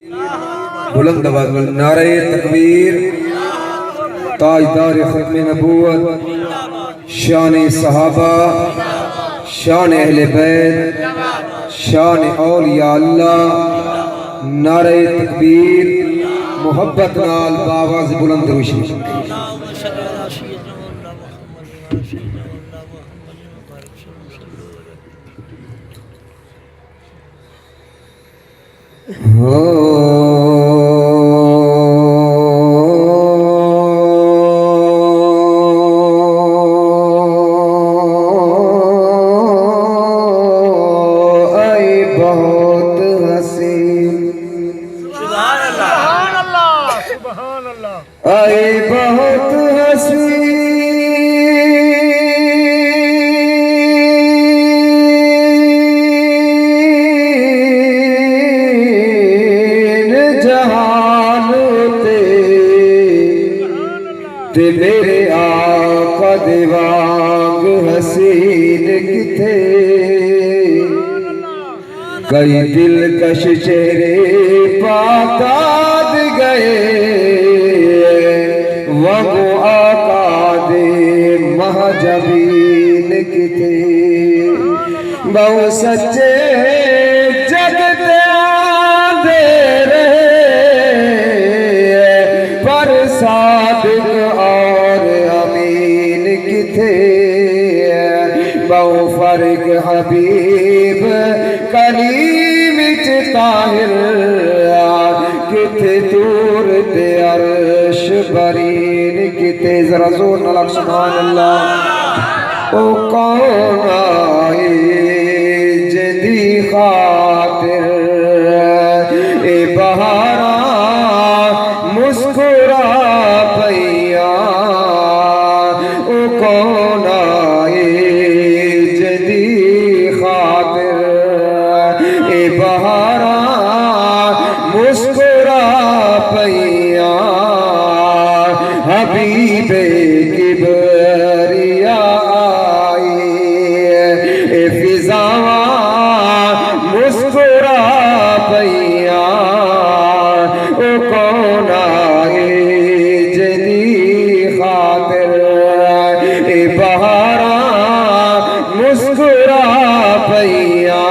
बुलंद आवाज में नारे तकबीर। ताजदार खत्म नबूवत, शान सहाबा, शान अहले बैत, शान औलिया अल्लाह। नारे तकबीर मोहब्बत नाल बावाज़ बुलंद रोशी। आए बहुत हसीन जहान ते मेरे आका दे वांग हसीन किथे। कई दिलकश चेहरे पाताद गए, वगो आका दे महजबीन किथे। बहु सच्चे जगते आंदे रहे, पर सादिक और अमीन किथे। बहु फर्क हबीब कलीम च ताहिर, किथे दूर ते अर्श बरीन किथे। जरा जोर नाल सुभान अल्लाह। ओ कौन आए जिंदी खातिर ए बहारा मुस्कुरा पैया। ओ कौन आए जिंदी खातिर ए बहारा मुस्कुरा पैया। हबीबे किबरिया आई ए फिजावा मुस्कुरा पैया। ओ कौन आए जिंदी खातिर ए बहारा मुस्कुरा पैया।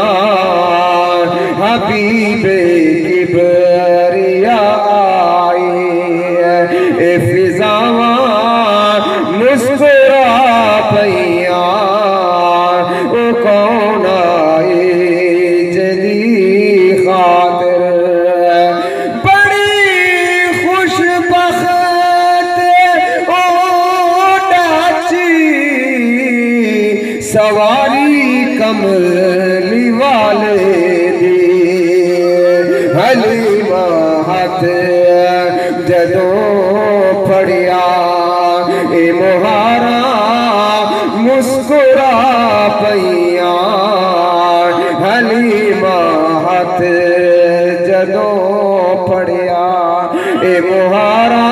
हबीबे किबरिया आई ए फिजावा मुस्कुरा पैया। ओ कौन आए जिंदी खातिर। बड़ी खुशबख्त ओ डाची, सवारी कमली वाले दी। हलीमा हाथ जदों पड़िया ए मुहारा मुस्कुरा पैया। हलीमा हाथ जदों पड़िया ए मुहारा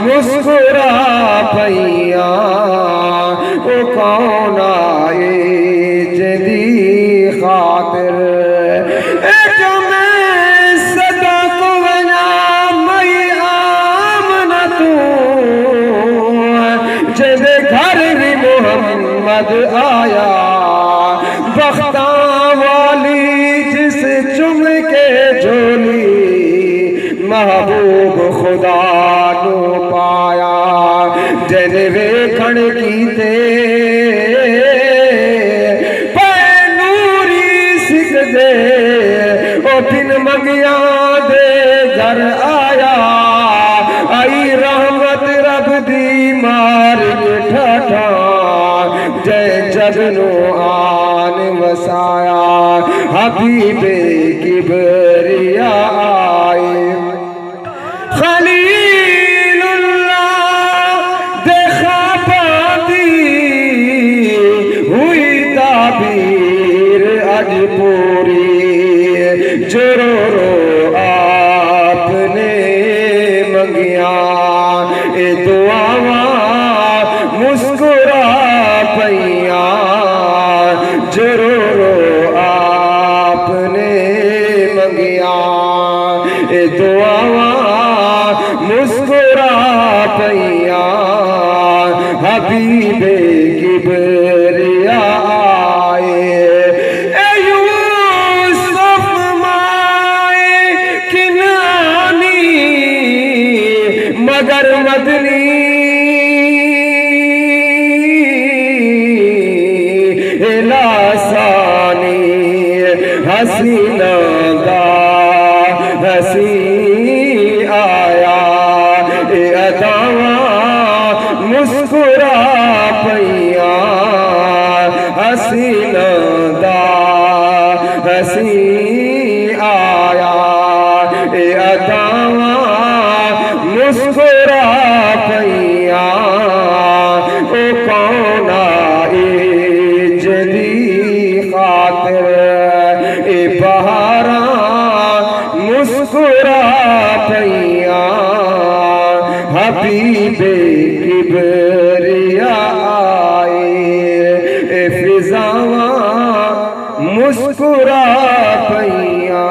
मुस्कुरा पैया। ओ कौन आए जिंदी खातिर। जिंदे घर भी मोहम्मद आया, बख्ता वाली जिस चुम के झोली, महबूब खुदा नो पाया। जिन वेखण कीते नूरी सिख दे, ओ बिन मंगिया दे घर आया। आई रहमत रब दी मार ठाठा, जय जगनो आन वसाया। हबीबे किबरिया आए खलीलुल्लाह देखा पाती हुई ताबीर अज पूरी। जो रो आपने मंगिया ए दुआवा मुस्कुरा पैया। जो रो आपने ए दुआवा मुस्कुरा पैया हबीबे किबरिया आए। ए यूसुफ माए किनानी मगर मदनी लासानी हसीना दा हसी आया ए अदावा मुस्कुरा पैया हसीना दा हसी आया ए अदावा मुस्कुरा पैया ओ कौना खातिर ए बहारा मुस्कुरा पैया हबीबे किबरिया आए। ए फिजावा मुस्कुरा पैया।